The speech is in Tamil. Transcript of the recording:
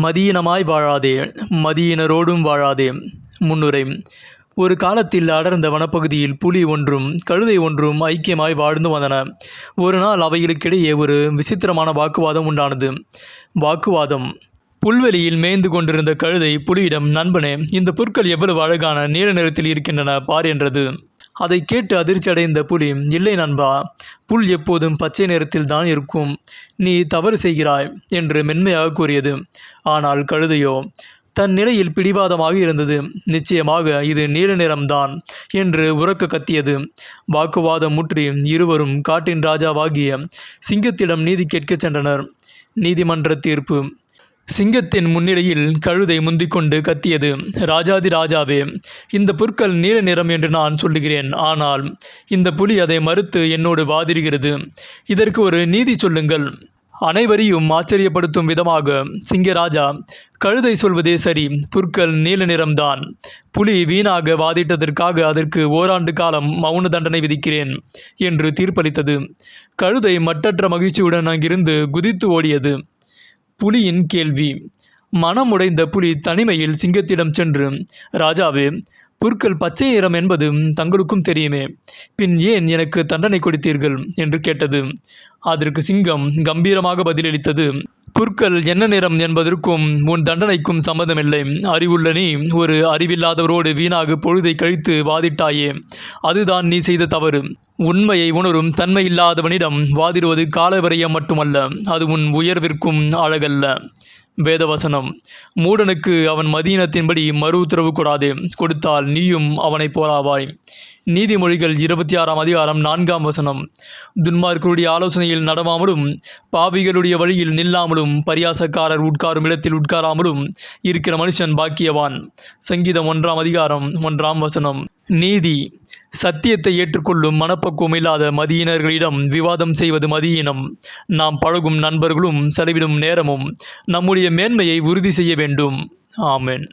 மதியினமாய் வாழாதே, மதியினரோடும் வாழாதே. முன்னுரை. ஒரு காலத்தில் அடர்ந்த வனப்பகுதியில் புலி ஒன்றும் கழுதை ஒன்றும் ஐக்கியமாய் வாழ்ந்து வந்தன. ஒரு நாள் அவைகளுக்கிடையே ஒரு விசித்திரமான வாக்குவாதம் உண்டானது. வாக்குவாதம். புல்வெளியில் மேய்ந்து கொண்டிருந்த கழுதை புலியிடம், நண்பனே, இந்த புற்கள் எவ்வளவு அழகான நீல நிறத்தில் இருக்கின்றன பார் என்றது. அதை கேட்டு அதிர்ச்சி அடைந்த புலி, இல்லை நண்பா, புல் எப்போதும் பச்சை நிறத்தில் தான் இருக்கும், நீ தவறு செய்கிறாய் என்று மென்மையாக கூறியது. ஆனால் கழுதையோ தன் நிலையில் பிடிவாதமாக இருந்தது. நிச்சயமாக இது நீல நிறம்தான் என்று உரக்க கத்தியது. வாக்குவாதம் முற்றி இருவரும் காட்டின் ராஜாவாகிய சிங்கத்திடம் நீதி கேட்கச் சென்றனர். நீதிமன்ற தீர்ப்பு. சிங்கத்தின் முன்னிலையில் கழுதை முந்திக்கொண்டு கத்தியது, ராஜாதி ராஜாவே, இந்த புற்கள் நீல நிறம் என்று நான் சொல்லுகிறேன். ஆனால் இந்த புலி அதை மறுத்து என்னோடு வாதிடுகிறது. இதற்கு ஒரு நீதி சொல்லுங்கள். அனைவரையும் ஆச்சரியப்படுத்தும் விதமாக சிங்கராஜா, கழுதை சொல்வதே சரி, புற்கள் நீல நிறம்தான். புலி வீணாக வாதிட்டதற்காக அதற்கு ஓராண்டு காலம் மௌன தண்டனை விதிக்கிறேன் என்று தீர்ப்பளித்தது. கழுதை மட்டற்ற மகிழ்ச்சியுடன் அங்கிருந்து குதித்து ஓடியது. புலியின் கேள்வி. மனமுடைந்த புலி தனிமையில் சிங்கத்திடம் சென்று, ராஜாவே, புற்கள் பச்சை நிறம் என்பது தங்களுக்கும் தெரியுமே, பின் ஏன் எனக்கு தண்டனை கொடுத்தீர்கள் என்று கேட்டது. அதற்கு சிங்கம் கம்பீரமாக பதிலளித்தது, புற்கள் என்ன நிறம் என்பதற்கும் உன் தண்டனைக்கும் சம்மதமில்லை. அறிவுள்ள நீ ஒரு அறிவில்லாதவரோடு வீணாக பொழுதை கழித்து வாதிட்டாயே, அதுதான் நீ செய்த தவறு. உண்மையை உணரும் தன்மை இல்லாதவனிடம் வாதிடுவது காலவரையம் மட்டுமல்ல, அது உன் உயர்விற்கும் அழகல்ல. வேதவசனம். மூடனுக்கு அவன் மதியினத்தின்படி மறு உத்தரவு கொடாதே, கொடுத்தால் நீயும் அவனை போலாவாய். நீதிமொழிகள் 26ஆம் அதிகாரம் 4ஆம் வசனம். துன்மார்க்கருடைய ஆலோசனையில் நடவாமலும் பாவிகளுடைய வழியில் நில்லாமலும் பரியாசக்காரர் உட்காரும் இடத்தில் உட்காராமலும் இருக்கிற மனுஷன் பாக்கியவான். சங்கீதம் 1ஆம் அதிகாரம் 1ஆம் வசனம். நீதி. சத்தியத்தை ஏற்றுக்கொள்ளும் மனப்பக்குவம் இல்லாத மதியினர்களிடம் விவாதம் செய்வது மதியினம். நாம் பழகும் நண்பர்களும் செலவிடும் நேரமும் நம்முடைய மேன்மையை உறுதி செய்ய வேண்டும். ஆமென்.